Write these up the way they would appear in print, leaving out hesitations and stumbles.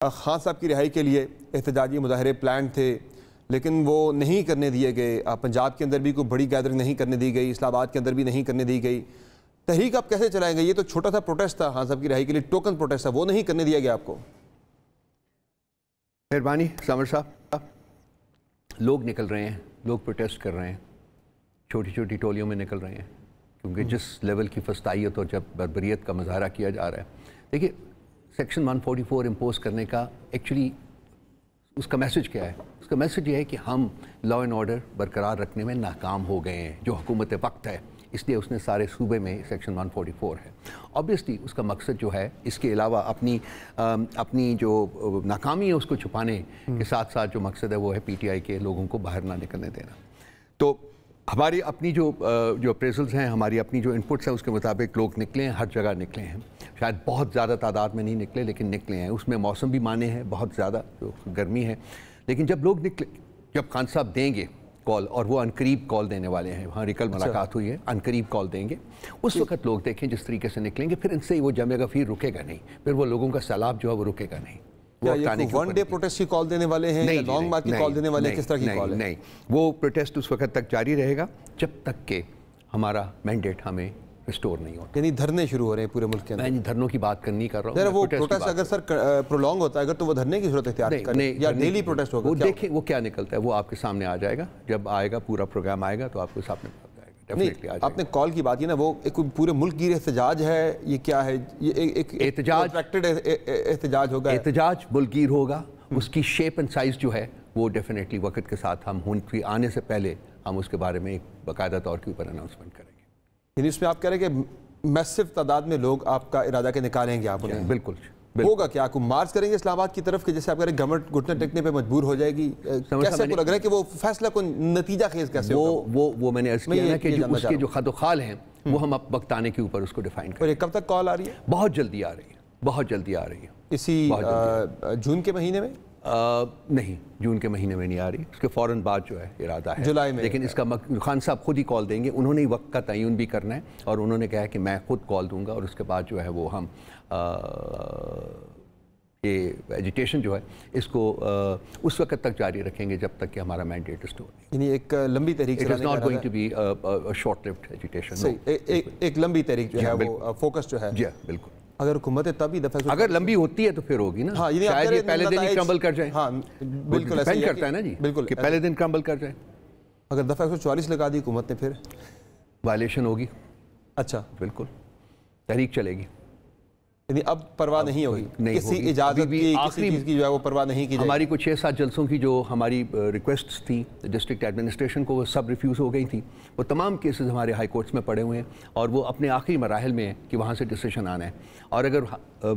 خان صاحب کی رہائی کے لیے احتجاجی مظاہرے پلان تھے لیکن وہ نہیں کرنے دیے گئے. پنجاب کے اندر بھی کوئی بڑی گیدرنگ نہیں کرنے دی گئی, اسلام آباد کے اندر بھی نہیں کرنے دی گئی. تحریک آپ کیسے چلائیں گے؟ یہ تو چھوٹا سا پروٹیسٹ تھا خان صاحب کی رہائی کے لیے, ٹوکن پروٹیسٹ تھا, وہ نہیں کرنے دیا گیا آپ کو. مہربانی سامر صاحب. لوگ نکل رہے ہیں, لوگ پروٹیسٹ کر رہے ہیں, چھوٹی چھوٹی ٹولیوں میں نکل رہے ہیں کیونکہ جس لیول کی فسطائیت اور جب بربریت کا مظاہرہ کیا جا رہا ہے. دیکھیے سیکشن 144 امپوز کرنے کا ایکچولی اس کا میسج کیا ہے؟ اس کا میسج یہ ہے کہ ہم لا اینڈ آرڈر برقرار رکھنے میں ناکام ہو گئے ہیں. جو حکومت وقت ہے اس لیے اس نے سارے صوبے میں سیکشن 144 ہے. آبویسلی اس کا مقصد جو ہے اس کے علاوہ اپنی جو ناکامی ہے اس کو چھپانے کے ساتھ ساتھ جو مقصد ہے وہ ہے پی ٹی آئی کے لوگوں کو باہر نہ نکلنے دینا. تو ہماری اپنی جو اپریزلز ہیں, ہماری اپنی جو انپٹس ہیں اس کے مطابق لوگ نکلے ہیں, ہر جگہ نکلے ہیں. شاید بہت زیادہ تعداد میں نہیں نکلے لیکن نکلے ہیں. اس میں موسم بھی مانے ہیں, بہت زیادہ جو گرمی ہے, لیکن جب لوگ نکلے, جب خان صاحب دیں گے کال, اور وہ عنقریب کال دینے والے ہیں, وہاں کل ملاقات ہوئی ہے, عنقریب کال دیں گے, اس وقت لوگ دیکھیں جس طریقے سے نکلیں گے, پھر ان سے وہ جمے گا, پھر رکے گا نہیں, پھر وہ لوگوں کا سیلاب جو ہے وہ رکے گا نہیں. ون ڈے پروٹیسٹ کی کال دینے والے ہیں یا لانگ مارچ کی کال دینے والے ہیں, کس طرح کی کال ہے؟ نہیں, وہ پروٹیسٹ اس وقت تک جاری رہے گا جب تک کہ ہمارا مینڈیٹ ہمیں ریسٹور نہیں ہوتا. یعنی دھرنے شروع ہو رہے ہیں پورے ملک کے اندر. میں دھرنوں کی بات نہیں کر رہا ہوں. وہ پروٹیسٹ اگر سر پرولونگ ہوتا ہے اگر تو وہ دھرنے کی صورت اختیار کریں یا ڈیلی پروٹیسٹ ہوگا؟ وہ دیکھیں وہ کیا نکلتا ہے, وہ آپ کے سامنے آ جائے گا. جب آئے گا پورا پروگرام آئے گا تو آپ کو سامنے آ جائے گا. نہیں, آپ نے کال کی بات کی نا, وہ ایک پورے ملک کی احتجاج ہے, یہ کیا ہے؟ یہ ایک احتجاج ہوگا, احتجاج ملک گیر ہوگا. اس کی شیپ اینڈ سائز جو ہے وہ ڈیفینیٹلی وقت کے ساتھ ہم آنے سے پہلے ہم اس کے بارے میں ایک باقاعدہ طور کے اوپر اناؤنسمنٹ کریں گے. یعنی اس میں آپ کہہ رہے ہیں کہ میسو تعداد میں لوگ آپ کا ارادہ کے نکالیں گے آپ انہیں؟ بالکل. ہوگا کیا آپ کو مارچ کریں گے اسلام آباد کی طرف کہ جیسے آپ کہہ رہے ہیں گورنمنٹ گھٹنے ٹیکنے پہ مجبور ہو جائے گی؟ کیسے آپ کو لگ رہا ہے کہ وہ فیصلہ کو نتیجہ خیز کیسے ہوگا؟ وہ میں نے عرض کیا نا کہ اس کے جو خط و خال ہیں وہ ہم اب وقت آنے کے اوپر اس کو ڈیفائن کریں. اور کب تک کال آ رہی ہے؟ بہت جلدی آ رہی ہے, بہت جلدی آ رہی ہے. اسی جون کے مہینے میں؟ نہیں, جون کے مہینے میں نہیں آ رہی, اس کے فوراً بعد جو ہے ارادہ ہے جولائی میں. لیکن اس کا خان صاحب خود ہی کال دیں گے, انہوں نے وقت کا تعین بھی کرنا ہے اور انہوں نے کہا کہ میں خود کال دوں گا اور اس کے بعد جو ہے وہ ہم یہ ایجیٹیشن جو ہے اس کو اس وقت تک جاری رکھیں گے جب تک کہ ہمارا مینڈیٹ ریسٹور نہیں. یعنی ایک لمبی تحریک It is not going to be a short-lived agitation. ایک لمبی تحریک جو ہے وہ فوکس جو ہے. جی بالکل. اگر حکومت تب ہی دفعہ اگر لمبی ہوتی ہے تو پھر ہوگی نا, شاید یہ پہلے دن ہی کرمبل کر جائیں. ہاں بالکل ایسا ہی کرتا ہے نا جی, بالکل کہ پہلے دن کرمبل کر جائیں. اگر دفعہ 144 لگا دی حکومت نے پھر وائلیشن ہوگی. اچھا بالکل, تحریک چلے گی. یعنی اب پرواہ نہیں ہوگی کسی اجازت کی, کسی چیز کی جو ہے وہ پرواہ نہیں کی جائے. ہماری کچھ 6-7 جلسوں کی جو ہماری ریکویسٹس تھیں ڈسٹرکٹ ایڈمنسٹریشن کو, وہ سب ریفیوز ہو گئی تھیں. وہ تمام کیسز ہمارے ہائی کورٹس میں پڑے ہوئے ہیں اور وہ اپنے آخری مراحل میں ہیں کہ وہاں سے ڈیسیشن آنا ہے. اور اگر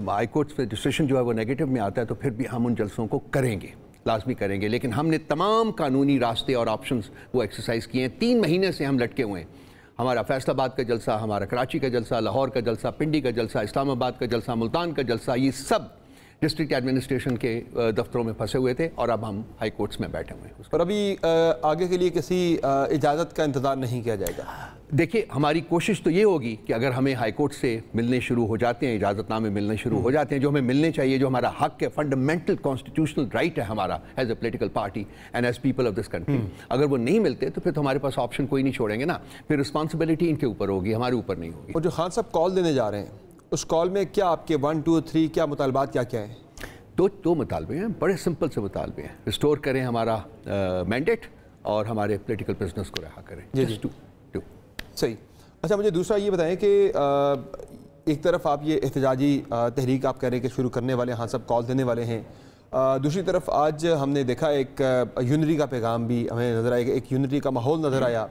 ہائی کورٹس میں ڈیسیشن جو ہے وہ نیگیٹو میں آتا ہے تو پھر بھی ہم ان جلسوں کو کریں گے, لازمی کریں گے. لیکن ہم نے تمام قانونی راستے اور آپشنز وہ ایکسرسائز کیے ہیں. 3 مہینے سے ہم لٹکے ہوئے ہیں. ہمارا فیصل آباد کا جلسہ, ہمارا کراچی کا جلسہ, لاہور کا جلسہ, پنڈی کا جلسہ, اسلام آباد کا جلسہ, ملتان کا جلسہ, یہ سب ڈسٹرکٹ ایڈمنسٹریشن کے دفتروں میں پھنسے ہوئے تھے اور اب ہم ہائی کورٹس میں بیٹھے ہوئے ہیں. اور ابھی آگے کے لیے کسی اجازت کا انتظار نہیں کیا جائے گا؟ دیکھیے ہماری کوشش تو یہ ہوگی کہ اگر ہمیں ہائی کورٹ سے ملنے شروع ہو جاتے ہیں, اجازت نامے ملنے شروع ہو جاتے ہیں جو ہمیں ملنے چاہیے, جو ہمارا حق ہے, فنڈامنٹل کانسٹیٹیوشنل رائٹ ہے ہمارا as a political party and as people of this country, اگر وہ نہیں ملتے تو پھر تو ہمارے پاس آپشن کوئی نہیں چھوڑیں گے نا. پھر رسپانسبلٹی ان کے اوپر ہوگی, ہمارے اوپر نہیں ہوگی. اور جو خان صاحب کال دینے جا رہے ہیں اس کال میں کیا آپ کے 1 2 3 کیا مطالبات کیا ہیں؟ دو مطالبے ہیں, بڑے سمپل سے مطالبے ہیں. ریسٹور کریں ہمارا مینڈیٹ اور ہمارے پولیٹیکل پرزنرز کو رہا کریں. صحیح. اچھا مجھے دوسرا یہ بتائیں کہ ایک طرف آپ یہ احتجاجی تحریک آپ کہہ رہے ہیں کہ شروع کرنے والے ہاں سب کال دینے والے ہیں, دوسری طرف آج ہم نے دیکھا ایک یونٹی کا پیغام بھی ہمیں نظر آئے, ایک یونٹی کا ماحول نظر آیا.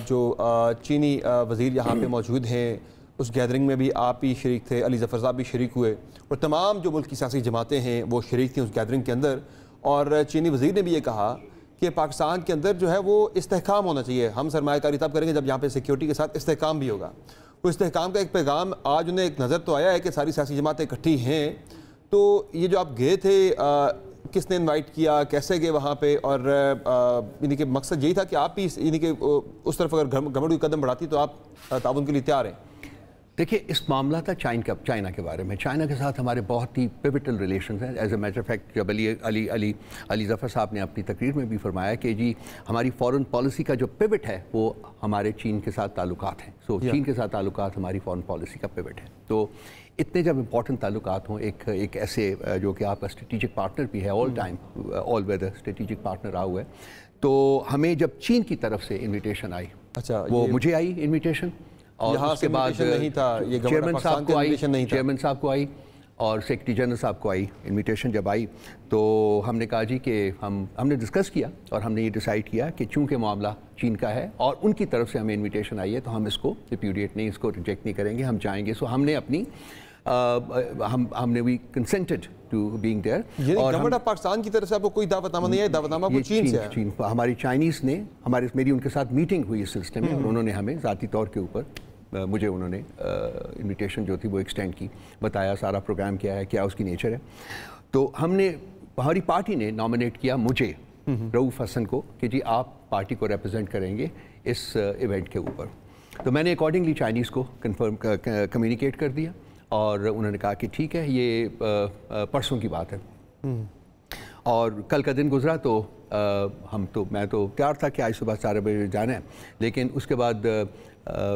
جو چینی وزیر یہاں پہ موجود ہیں, اس گیدرنگ میں بھی آپ ہی شریک تھے, علی ظفر صاحب بھی شریک ہوئے اور تمام جو ملک کی سیاسی جماعتیں ہیں وہ شریک تھیں اس گیدرنگ کے اندر. اور چینی وزیر نے بھی یہ کہا کہ پاکستان کے اندر جو ہے وہ استحکام ہونا چاہیے. ہم سرمایہ کاری تب کریں گے جب یہاں پہ سیکیورٹی کے ساتھ استحکام بھی ہوگا. وہ استحکام کا ایک پیغام آج انہیں ایک نظر تو آیا ہے کہ ساری سیاسی جماعتیں اکٹھی ہیں. تو یہ جو آپ گئے تھے کس نے انوائٹ کیا, کیسے گئے وہاں پہ, اور یعنی کہ مقصد یہی تھا کہ آپ بھی یعنی کہ اس طرف اگر گورنمنٹ کوئی قدم بڑھاتی تو آپ تعاون کے لیے تیار ہیں؟ دیکھیے اس معاملہ تھا چائنا کے بارے میں. چائنا کے ساتھ ہمارے بہت ہی پیوٹل ریلیشنز ہیں. ایز اے میٹر فیکٹ جب علی ظفر صاحب نے اپنی تقریر میں بھی فرمایا کہ جی ہماری فورن پالیسی کا جو پیوٹ ہے وہ ہمارے چین کے ساتھ تعلقات ہیں. چین کے ساتھ تعلقات ہماری فورن پالیسی کا پیوٹ ہے. تو اتنے جب امپورٹنٹ تعلقات ہوں ایک ایسے جو کہ آپ کا اسٹریٹجک پارٹنر بھی ہے all time all weather strategic partner رہا ہوا ہے, تو ہمیں جب چین کی طرف سے انویٹیشن آئی, اچھا وہ مجھے آئی انویٹیشن, اور اس کے بعد چیئرمین صاحب کو آئی اور سیکرٹری جنرل صاحب کو آئی انویٹیشن. جب آئی تو ہم نے کہا جی کہ ہم نے ڈسکس کیا اور ہم نے یہ ڈیسائیڈ کیا کہ چونکہ معاملہ چین کا ہے اور ان کی طرف سے ہمیں انویٹیشن آئی ہے تو ہم اس کو ریپیوڈیٹ نہیں, اس کو ریجیکٹ نہیں کریں گے, ہم جائیں گے. سو ہم نے اپنی ہم نے وی کنسنٹڈ ٹو بینگ دیئر. اور گورنمنٹ آف پاکستان کی طرف سے آپ کو کوئی دعوت نامہ نہیں ہے؟ دعوت نامہ چین سے ہے. ہماری چائنیز نے میری ان کے ساتھ میٹنگ ہوئی اس سلسلے میں, اور انہوں نے ہمیں ذاتی طور کے اوپر مجھے انہوں نے انویٹیشن جو تھی وہ ایکسٹینڈ کی, بتایا سارا پروگرام کیا ہے, کیا اس کی نیچر ہے. تو ہماری پارٹی نے نامنیٹ کیا مجھے رؤوف حسن کو کہ جی آپ پارٹی کو ریپرزینٹ کریں گے اس ایونٹ کے اوپر. تو میں نے اکارڈنگلی چائنیز کو کمیونیکیٹ کر دیا اور انہوں نے کہا کہ ٹھیک ہے یہ پرسوں کی بات ہے. اور کل کا دن گزرا تو میں تو تیار تھا کہ آج صبح 4 بجے جانا ہے, لیکن اس کے بعد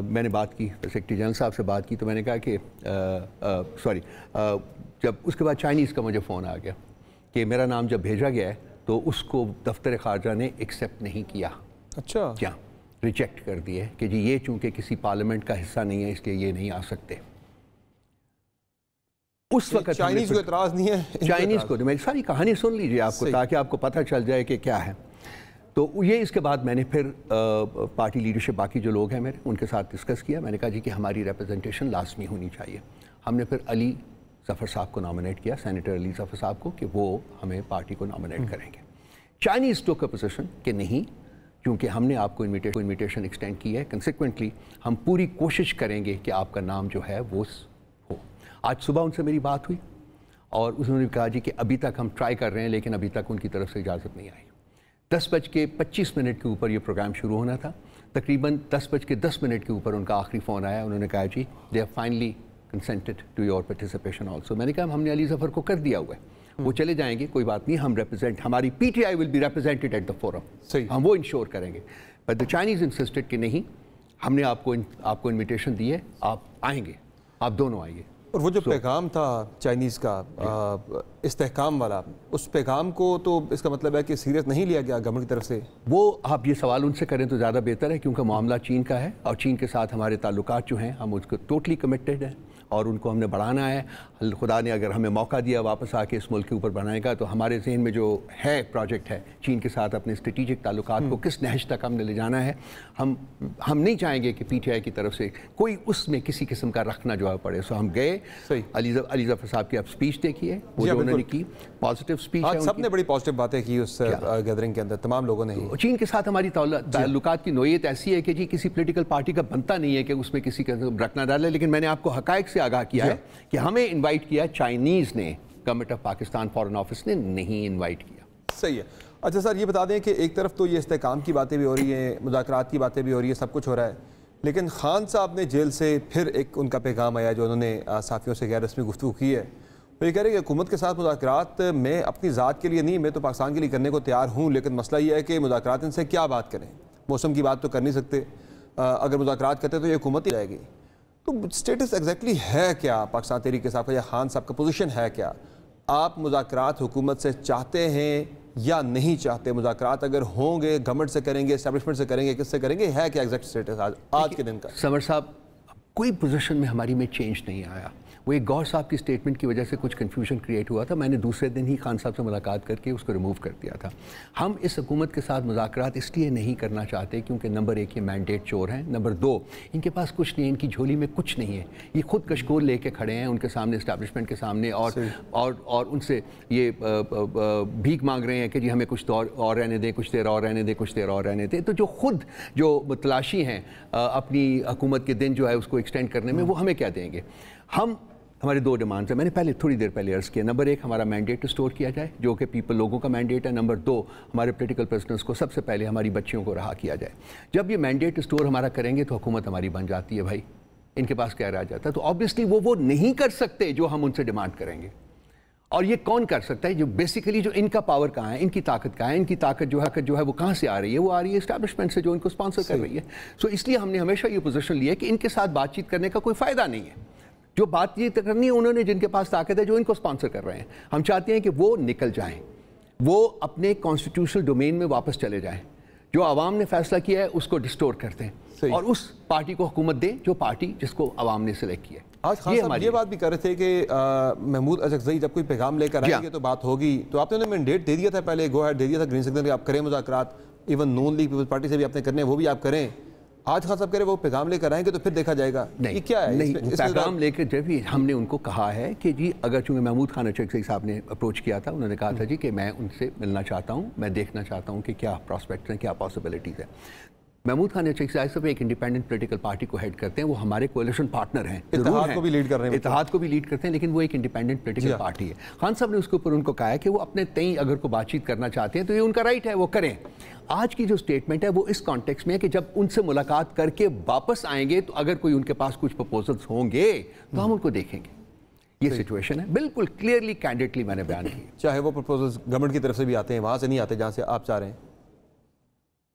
میں نے بات کی سیکرٹری جنرل صاحب سے بات کی, تو میں نے کہا کہ جب اس کے بعد چائنیز کا مجھے فون آ گیا کہ میرا نام جب بھیجا گیا ہے تو اس کو دفتر خارجہ نے ایکسیپٹ نہیں کیا. اچھا, کیا ریجیکٹ کر دیے کہ جی یہ چونکہ کسی پارلیمنٹ کا حصہ نہیں ہے اس لیے یہ نہیں آ سکتے. اس وقت چائنیز کو اعتراض نہیں ہے, چائنیز کو میری ساری کہانی سن لیجیے آپ کو تاکہ آپ کو پتہ چل جائے کہ کیا ہے. تو یہ اس کے بعد میں نے پھر پارٹی لیڈرشپ باقی جو لوگ ہیں میرے ان کے ساتھ ڈسکس کیا. میں نے کہا جی کہ ہماری ریپرزنٹیشن لازمی ہونی چاہیے. ہم نے پھر علی ظفر صاحب کو نامنیٹ کیا, سینیٹر علی ظفر صاحب کو, کہ وہ ہمیں پارٹی کو نامنیٹ کریں گے. چائنیز ٹوک اے پوزیشن کہ نہیں, کیونکہ ہم نے آپ کو انویٹیشن ایکسٹینڈ کی ہے, کنسیکوینٹلی ہم پوری کوشش کریں گے کہ آپ کا نام جو ہے وہ ہو. آج صبح ان سے میری بات ہوئی اور انہوں نے کہا جی کہ ابھی تک ہم ٹرائی کر رہے ہیں لیکن ابھی تک ان کی طرف سے اجازت نہیں آئی. 10:25 کے اوپر یہ پروگرام شروع ہونا تھا. تقریباً 10:10 کے اوپر ان کا آخری فون آیا. انہوں نے کہا جی they have finally consented to your participation also. میں نے کہا ہم نے علی ظفر کو کر دیا ہوا ہے, وہ چلے جائیں گے, کوئی بات نہیں, ہماری PTI will be represented at the forum, ہم وہ انشور کریں گے. بٹ دا چائنیز انسسٹڈ کہ نہیں, ہم نے آپ کو انویٹیشن دی ہے, آپ آئیں گے, آپ دونوں آئیے. اور وہ جو پیغام تھا چائنیز کا استحکام والا, اس پیغام کو تو اس کا مطلب ہے کہ سیریس نہیں لیا گیا گورنمنٹ کی طرف سے. وہ آپ یہ سوال ان سے کریں تو زیادہ بہتر ہے, کیونکہ معاملہ چین کا ہے اور چین کے ساتھ ہمارے تعلقات جو ہیں ہم اس کو ٹوٹلی کمیٹڈ ہیں اور ان کو ہم نے بڑھانا ہے. خدا نے اگر ہمیں موقع دیا واپس آ کے اس ملک کے اوپر بڑھانے کا, تو ہمارے ذہن میں جو ہے پروجیکٹ ہے چین کے ساتھ اپنے اسٹریٹجک تعلقات کو کس نہج تک ہم نے لے جانا ہے. ہم نہیں چاہیں گے کہ پی ٹی آئی کی طرف سے کوئی اس میں کسی قسم کا رکھنا جو ہے پڑے. سو ہم گئے, علی ظفر صاحب کی اب اسپیچ دیکھیے, وہ جو انہوں نے کی پازیٹیو اسپیچ ہے. سب نے بڑی پازیٹیو باتیں کی اس گیدرنگ کے اندر, تمام لوگوں نے. چین کے ساتھ ہماری تعلقات کی نوعیت ایسی ہے کہ جی کسی پولیٹیکل پارٹی کا بنتا نہیں ہے کہ اس میں کسی کا رکھنا ڈالے, لیکن میں نے آپ کو حقائق سے آگاہ کیا ہے کہ ہمیں انوائٹ کیا چائنیز نے, government of Pakistan foreign office نے نہیں انوائٹ کیا. صحیح ہے. اچھا سر, یہ بتا دیں کہ ایک طرف تو یہ استحکام کی باتیں بھی ہو رہی ہیں, مذاکرات کی باتیں بھی ہو رہی ہیں, سب کچھ ہو رہا ہے, لیکن خان صاحب نے جیل سے پھر ایک ان کا پیغام آیا جو انہوں نے صحافیوں سے غیر رسمی گفتگو کی ہے. وہ یہ کہہ رہے ہیں کہ حکومت کے ساتھ مذاکرات میں اپنی ذات کے لیے نہیں, میں تو پاکستان کے لیے کرنے کو تیار ہوں, لیکن مسئلہ یہ ہے کہ مذاکرات ان سے کیا بات کریں, موسم کی بات تو کر نہیں سکتے, اگر مذاکرات کرتے تو یہ حکومت ہی جائے گی. تو سٹیٹس ایگزیکٹلی ہے کیا پاکستان تحریک کے ساتھ, یا خان صاحب کا پوزیشن ہے کیا؟ آپ مذاکرات حکومت سے چاہتے ہیں یا نہیں چاہتے؟ مذاکرات اگر ہوں گے گورنمنٹ سے کریں گے, اسٹیبلشمنٹ سے کریں گے, کس سے کریں گے, ہے کیا ایگزیکٹ سٹیٹس آج کے دن کا؟ سمر صاحب, کوئی پوزیشن میں ہماری میں چینج نہیں آیا. وہ ایک گور صاحب کی سٹیٹمنٹ کی وجہ سے کچھ کنفیوژن کریٹ ہوا تھا. میں نے دوسرے دن ہی خان صاحب سے ملاقات کر کے اس کو ریموو کر دیا تھا. ہم اس حکومت کے ساتھ مذاکرات اس لیے نہیں کرنا چاہتے کیونکہ نمبر 1 یہ مینڈیٹ چور ہیں, نمبر 2 ان کے پاس کچھ نہیں, ان کی جھولی میں کچھ نہیں ہے, یہ خود کشکول لے کے کھڑے ہیں ان کے سامنے, اسٹیبلشمنٹ کے سامنے, اور ان سے یہ بھیک مانگ رہے ہیں کہ جی ہمیں کچھ اور رہنے دیں, کچھ دیر اور رہنے دیں, کچھ دیر اور رہنے دیں. تو جو خود جو تلاشی ہیں اپنی حکومت کے دن جو ہے اس کو ایکسٹینڈ کرنے میں, وہ ہمیں کیا دیں گے؟ ہمارے 2 ڈیمانڈز ہیں. میں نے تھوڑی دیر پہلے عرض کیا, نمبر 1 ہمارا مینڈیٹ اسٹور کیا جائے جو کہ لوگوں کا مینڈیٹ ہے. نمبر 2 ہمارے پولیٹیکل پرسنلز کو سب سے پہلے ہماری بچیوں کو رہا کیا جائے. جب یہ مینڈیٹ اسٹور ہمارا کریں گے تو حکومت ہماری بن جاتی ہے بھائی. ان کے پاس کیا رہ جاتا ہے. تو آبویسلی وہ نہیں کر سکتے جو ہم ان سے ڈیمانڈ کریں گے. اور یہ کون کر سکتا ہے؟ جو بیسیکلی جو ان کا پاور کہاں ہے, ان کی طاقت کہاں ہے, ان کی طاقت جو ہے وہ کہاں سے آ رہی ہے؟ وہ آ رہی ہے اسٹیبلشمنٹ سے جو ان کو اسپانسر کر رہی ہے. سو اس لیے ہم نے ہمیشہ یہ پوزیشن لی ہے کہ ان کے ساتھ بات چیت کرنے کا کوئی فائدہ نہیں ہے. جو بات چیت کرنی ہے انہوں نے, جن کے پاس طاقت ہے, جو ان کو اسپانسر کر رہے ہیں. ہم چاہتے ہیں کہ وہ نکل جائیں, وہ اپنے کانسٹیٹیوشنل ڈومین میں واپس چلے جائیں. جو عوام نے فیصلہ کیا ہے اس کو ڈسٹور کرتے ہیں اور اس پارٹی کو حکومت دیں جو پارٹی جس کو عوام نے سلیکٹ کیا ہے. آج خان صاحب یہ بات بھی کر رہے تھے کہ محمود اچکزئی جب کوئی پیغام لے کر آئیں گے تو بات ہوگی, تو آپ نے انہیں مینڈیٹ دے دیا تھا پہلے, گو ہیڈ دے دیا تھا, گرین سگنل, آپ کریں مذاکرات, ایون نون لیگ پیپلز پارٹی سے بھی آپ نے کرنے ہیں, وہ بھی آپ کریں. آج خان صاحب کہہ رہے وہ پیغام لے کر آئیں گے تو پھر دیکھا جائے گا. یہ کیا ہے؟ نہیں, پیغام لے کر جب ہم نے ان کو کہا ہے کہ جی اگر چونکہ محمود خان اچکزئی صاحب نے اپروچ کیا تھا, انہوں نے کہا تھا جی کہ میں ان سے ملنا چاہتا ہوں, میں دیکھنا چاہتا ہوں کہ کیا پراسپیکٹس ہیں, کیا پاسبلٹیز ہیں. محمود خان اچکزئی صاحب ایک انڈیپینڈنٹ پولیٹیکل پارٹی کو ہیڈ کرتے ہیں, وہ ہمارے کولیشن پارٹنر ہیں, اتحاد کو بھی لیڈ کر رہے ہیں, اتحاد کو بھی لیڈ کرتے ہیں, لیکن وہ ایک انڈیپینڈنٹ پولیٹیکل پارٹی ہے. خان صاحب نے اس کے اوپر ان کو کہا ہے کہ وہ اپنے تئیں اگر کو بات چیت کرنا چاہتے ہیں تو یہ ان کا رائٹ ہے, وہ کریں. آج کی جو اسٹیٹمنٹ ہے وہ اس کانٹیکس میں ہے کہ جب ان سے ملاقات کر کے واپس آئیں گے تو اگر کوئی ان کے پاس کچھ پرپوزلز ہوں گے تو ہم ان کو دیکھیں گے. یہ سچویشن ہے, بالکل کلیئرلی کینڈیڈلی میں نے بیان کی. چاہے وہ پرپوزلز گورنمنٹ کی طرف سے بھی آتے ہیں, وہاں سے نہیں آتے جہاں سے آپ چاہ رہے ہیں.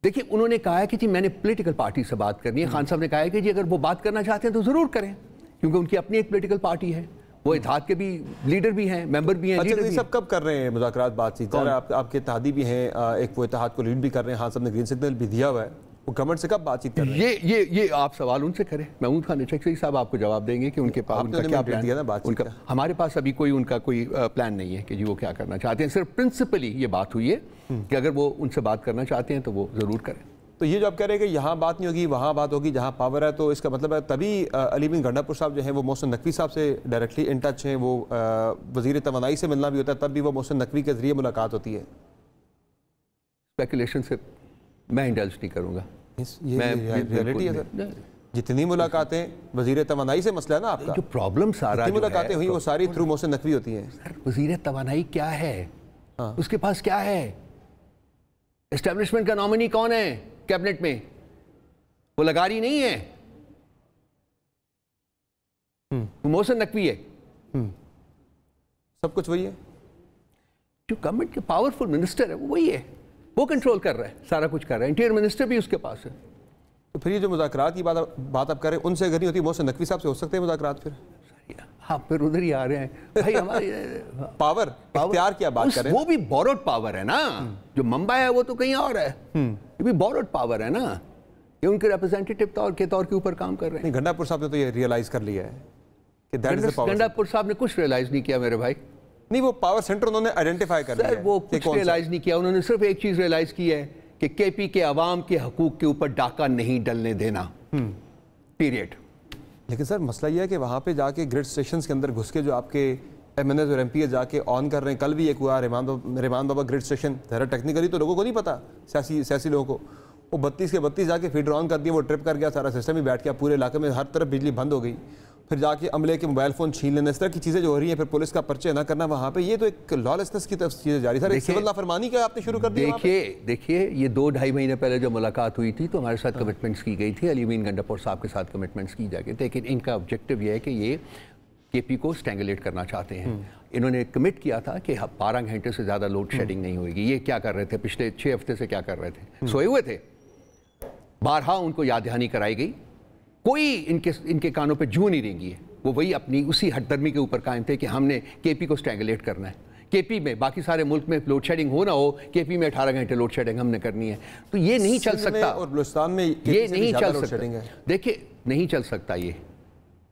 دیکھیں انہوں نے کہا ہے کہ جی میں نے پولیٹیکل پارٹی سے بات کرنی ہے. خان صاحب نے کہا ہے کہ جی اگر وہ بات کرنا چاہتے ہیں تو ضرور کریں, کیونکہ ان کی اپنی ایک پولیٹیکل پارٹی ہے, وہ اتحاد کے بھی لیڈر بھی ہیں, ممبر بھی ہیں. اچھا یہ سب کب کر رہے ہیں مذاکرات, بات چیت؟ آپ کے اتحادی بھی ہیں, ایک وہ اتحاد کو لیڈ بھی کر رہے ہیں, خان صاحب نے گرین سگنل بھی دیا ہوا ہے, وہ گورنمنٹ سے کب بات چیت کر رہے ہیں؟ یہ آپ سوال ان سے کریں. محمود خان اچکزئی صاحب آپ کو جواب دیں گے کہ ان کے پاس ان کا کیا پلان ہے. ہمارے پاس ابھی ان کا کوئی پلان نہیں ہے کہ جی وہ کیا کرنا چاہتے ہیں. صرف پرنسپلی یہ بات ہوئی ہے کہ اگر وہ ان سے بات کرنا چاہتے ہیں تو وہ ضرور کریں. تو یہ جو آپ کہہ رہے ہیں کہ یہاں بات نہیں ہوگی وہاں بات ہوگی جہاں پاور ہے, تو اس کا مطلب ہے تبھی علی امین گنڈا پور صاحب جو ہیں وہ محسن نقوی صاحب سے ڈائریکٹلی ان ٹچ ہیں, وہ وزیر توانائی سے ملنا بھی ہوتا ہے, تب بھی وہ محسن نقوی کے ذریعے ملاقات ہوتی ہے. اسپیکولیشن سے میں انڈلج نہیں کروں گا. یہ ریئلٹی ہے سر, جتنی ملاقاتیں وزیر توانائی سے مسئلہ ہے نا آپ کا, جو پرابلم سارا جتنی ملاقاتیں ہوئی وہ ساری تھرو محسن نقوی ہوتی ہیں. سر وزیر توانائی کیا ہے, اس کے پاس کیا ہے؟ اسٹیبلشمنٹ کا نامنی کون ہے کیبنٹ میں؟ وہ لگاری نہیں ہے, وہ محسن نقوی ہے. سب کچھ وہی ہے, جو گورنمنٹ کے پاورفل منسٹر ہے وہ وہی ہے, وہ کنٹرول کر رہا ہے, سارا کچھ کر رہا ہے. انٹیریئر منسٹر بھی اس کے پاس ہے. تو پھر یہ جو مذاکرات کی بات آپ کر رہے ہیں, ان سے اگر نہیں ہوتی محسن نقوی صاحب سے ہو سکتے ہیں مذاکرات؟ پھر ہاں پھر ادھر ہی آ رہے ہیں بھائی. ہمارے پاور اختیار کیا بات کر رہے ہیں, وہ بھی بوروڈ پاور ہے نا. جو ممبئی ہے وہ تو کہیں اور ہے, یہ بھی بوروڈ پاور ہے نا. یہ ان کے ریپرزینٹیٹو کے طور کے اوپر کام کر رہے ہیں. گنڈا پور صاحب نے تو یہ ریئلائز کر لیا ہے کہ گنڈا پور صاحب نے کچھ ریئلائز نہیں کیا میرے بھائی. نہیں, وہ پاور سینٹر انہوں نے آئیڈینٹیفائی کر لیا ہے. وہ کچھ ریئلائز نہیں کیا, انہوں نے صرف ایک چیز ریئلائز کی ہے کہ کے پی کے عوام کے حقوق کے اوپر ڈاکہ نہیں ڈلنے دینا, پیریڈ. لیکن سر مسئلہ یہ ہے کہ وہاں پہ جا کے گریڈ اسٹیشنز کے اندر گھس کے جو آپ کے ایم این ایز اور ایم پی ایز جا کے آن کر رہے ہیں, کل بھی ایک ہوا ریمان بابا گریڈ اسٹیشن, ذرا ٹیکنیکلی تو لوگوں کو نہیں پتا, سیاسی لوگوں کو, وہ 32 کے 32 جا کے فیڈر آن کر دیا, وہ ٹرپ کر گیا, سارا سسٹم ہی بیٹھ گیا, پورے علاقے میں ہر طرف بجلی بند ہو گئی. پھر جا کے عملے کے موبائل فون چھین لینا, اس طرح کی چیزیں جو ہو رہی ہیں, پھر پولیس کا پرچے نہ کرنا وہاں پہ, یہ تو ایک لا لیسنس کی طرف چیزیں جاری. سر سول نافرمانی کا آپ نے شروع کر دیا. دیکھیے یہ 2-2.5 مہینے پہلے جو ملاقات ہوئی تھی تو ہمارے ساتھ کمٹمنٹس کی گئی تھی, علی امین گنڈا پور صاحب کے ساتھ کمٹمنٹس کی جا گئی, لیکن ان کا آبجیکٹو یہ ہے کہ یہ کے پی کو اسٹینگولیٹ کرنا چاہتے ہیں. انہوں نے کمٹ کیا تھا کہ 12 گھنٹے سے زیادہ لوڈ شیڈنگ نہیں ہوئے گی. یہ کیا کر رہے تھے پچھلے 6 ہفتے سے, کیا کر رہے تھے؟ سوئے ہوئے تھے. بارہا ان کو یاد دہانی کرائی گئی, کوئی ان کے کانوں پہ جوں نہیں رینگی ہے. وہ وہی اپنی اسی ہٹ درمی کے اوپر قائم تھے کہ ہم نے کے پی کو اسٹینگولیٹ کرنا ہے. کے پی میں, باقی سارے ملک میں لوڈ شیڈنگ ہو نہ ہو, کے پی میں 18 گھنٹے لوڈ شیڈنگ ہم نے کرنی ہے. تو یہ نہیں چل سکتا, اور بلوچستان میں یہ نہیں چل سکتا. دیکھیں نہیں چل سکتا. یہ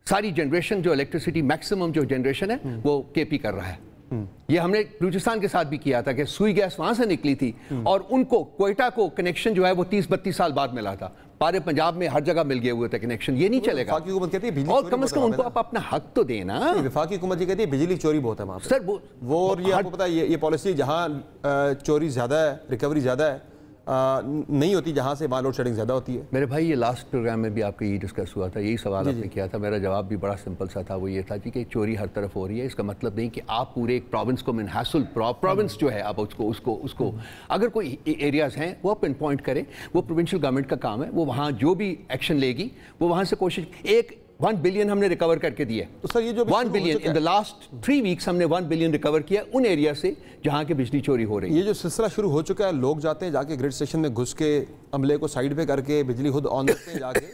ساری جنریشن جو الیکٹریسٹی میکسیمم جو جنریشن ہے وہ کے پی کر رہا ہے. یہ ہم نے بلوچستان کے ساتھ بھی کیا تھا کہ سوئی گیس وہاں سے نکلی تھی اور ان کو کوئٹہ کو کنیکشن جو ہے وہ 30-32 سال بعد ملا تھا. پارے پنجاب میں ہر جگہ مل گئے ہوئے تھے کنیکشن. یہ نہیں چلے گا. وفاقی حکومت کہتی ہے اور کم از کم ان کو آپ اپنا حق تو دینا. وفاقی حکومت یہ کہتی ہے بجلی چوری بہت ہے وہاں پہ. سر وہ اور یہ آپ کو پتا ہے یہ پالیسی جہاں چوری زیادہ ہے, ریکوری زیادہ ہے, نہیں ہوتی, جہاں سے وہاں لوڈ شیڈنگ زیادہ ہوتی ہے. میرے بھائی یہ لاسٹ پروگرام میں بھی آپ کا یہی ڈسکس ہوا تھا, یہی سوال آپ نے کیا تھا. میرا جواب بھی بڑا سمپل سا تھا, وہ یہ تھا کہ چوری ہر طرف ہو رہی ہے. اس کا مطلب نہیں کہ آپ پورے ایک پروونس کو منحصر پروونس جو ہے آپ اس کو اگر کوئی ایریاز ہیں وہ پن پوائنٹ کریں. وہ پروونشل گورنمنٹ کا کام ہے, وہ وہاں جو بھی ایکشن لے گی وہ وہاں سے کوشش. ایک 1 بلین ہم نے ریکور کر کے دیا. تو سر یہ جو 1 بلین ان دا لاسٹ 3 ویکس ہم نے 1 بلین ریکور کیا ان ایریا سے جہاں کے بجلی چوری ہو رہی ہے. یہ جو سلسلہ شروع ہو چکا ہے, لوگ جاتے ہیں جا کے گرڈ اسٹیشن میں گھس کے عملے کو سائڈ پہ کر کے بجلی خود آن کرتے ہیں جا کے,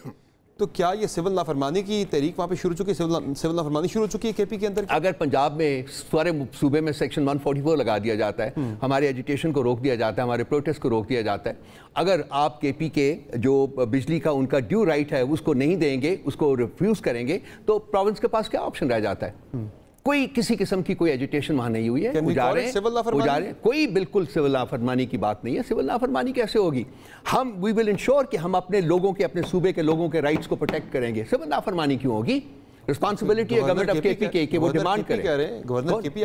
تو کیا یہ سول نافرمانی کی تحریک وہاں پہ شروع چکی ہے, سول نافرمانی شروع ہو چکی ہے کے پی کے اندر؟ اگر پنجاب میں سارے صوبے میں سیکشن 144 لگا دیا جاتا ہے, ہمارے ایجیٹیشن کو روک دیا جاتا ہے, ہمارے پروٹیسٹ کو روک دیا جاتا ہے, اگر آپ کے پی کے جو بجلی کا ان کا ڈیو رائٹ ہے اس کو نہیں دیں گے, اس کو ریفیوز کریں گے, تو پروونس کے پاس کیا آپشن رہ جاتا ہے؟ کوئی کسی قسم کی کوئی ایجیٹیشن وہاں نہیں ہوئی ہے. کوئی بالکل سول نافرمانی کی بات نہیں ہے. سول نافرمانی کیسے ہوگی؟ ہم وی ول انشور کہ ہم اپنے لوگوں کے, اپنے صوبے کے لوگوں کے رائٹس کو پروٹیکٹ کریں گے. سول نافرمانی کیوں ہوگی؟ رسپانسبلٹی ہے گورنمنٹ آف کے پی کے کہ وہ ڈیمانڈ کرے. گورنر کے پی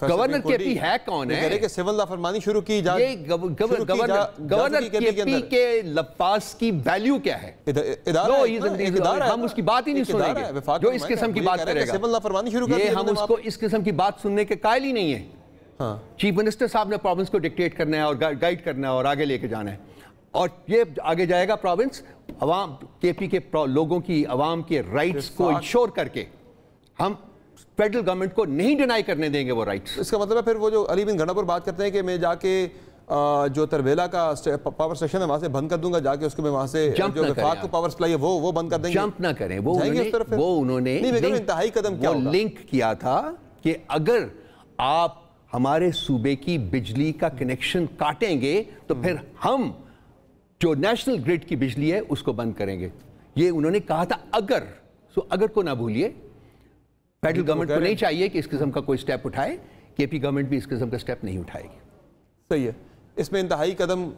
گورنر کے پی ہے کون ہے؟ کہہ رہے کہ سول نافرمانی شروع کی جائے. گورنر کے پی کے لفاظ کی ویلیو کیا ہے؟ ہم اس کی بات ہی نہیں سنیں گے جو اس قسم کی بات کرے گا. یہ ہم اس کو اس قسم کی بات سننے کے قائل ہی نہیں ہے. چیف منسٹر صاحب نے پروونس کو ڈکٹیٹ کرنا ہے اور گائیڈ کرنا ہے اور آگے لے کے جانا ہے, اور یہ آگے جائے گا پروونس عوام کے پی کے لوگوں کی, عوام کے رائٹس کو انشور کر کے. ہم فیڈرل گورنمنٹ کو نہیں ڈینائی کرنے دیں گے وہ رائٹس. اس کا مطلب ہے پھر وہ جو علی بن گھناپور بات کرتے ہیں کہ میں جا کے جو ترویلا کا پاور اسٹیشن ہے وہاں سے بند کر دوں گا, جا کے اس کو میں وہاں سے جو وفاق کو پاور سپلائی ہے وہ بند کر دیں گے. جمپ نہ کریں. وہ انہوں نے انتہائی قدم کیا لنک کیا تھا کہ اگر آپ ہمارے صوبے کی بجلی کا کنیکشن کاٹیں گے تو پھر ہم جو نیشنل گریڈ کی بجلی ہے اس کو بند کریں گے. یہ انہوں نے کہا تھا اگر. اگر کو نہ بھولیے, فیڈرل گورنمنٹ کو نہیں چاہیے کہ اس قسم کا کوئی سٹیپ اٹھائے. کے پی گورنمنٹ بھی اس قسم کا سٹیپ نہیں اٹھائے گی. صحیح ہے. اس میں انتہائی قدم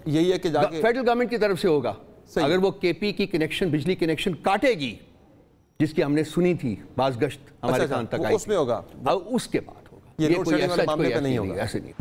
یہی ہے کہ جا کے فیڈرل گورنمنٹ کی طرف سے ہوگا. اگر وہ کے پی کی کنیکشن, بجلی کنیکشن کاٹے گی, جس کی ہم نے سنی تھی باز گشت ہمارے کان تک آئی, اس میں ہوگا, اس کے بعد ہوگا. یہ کوئی ایسا نہیں ہوگا.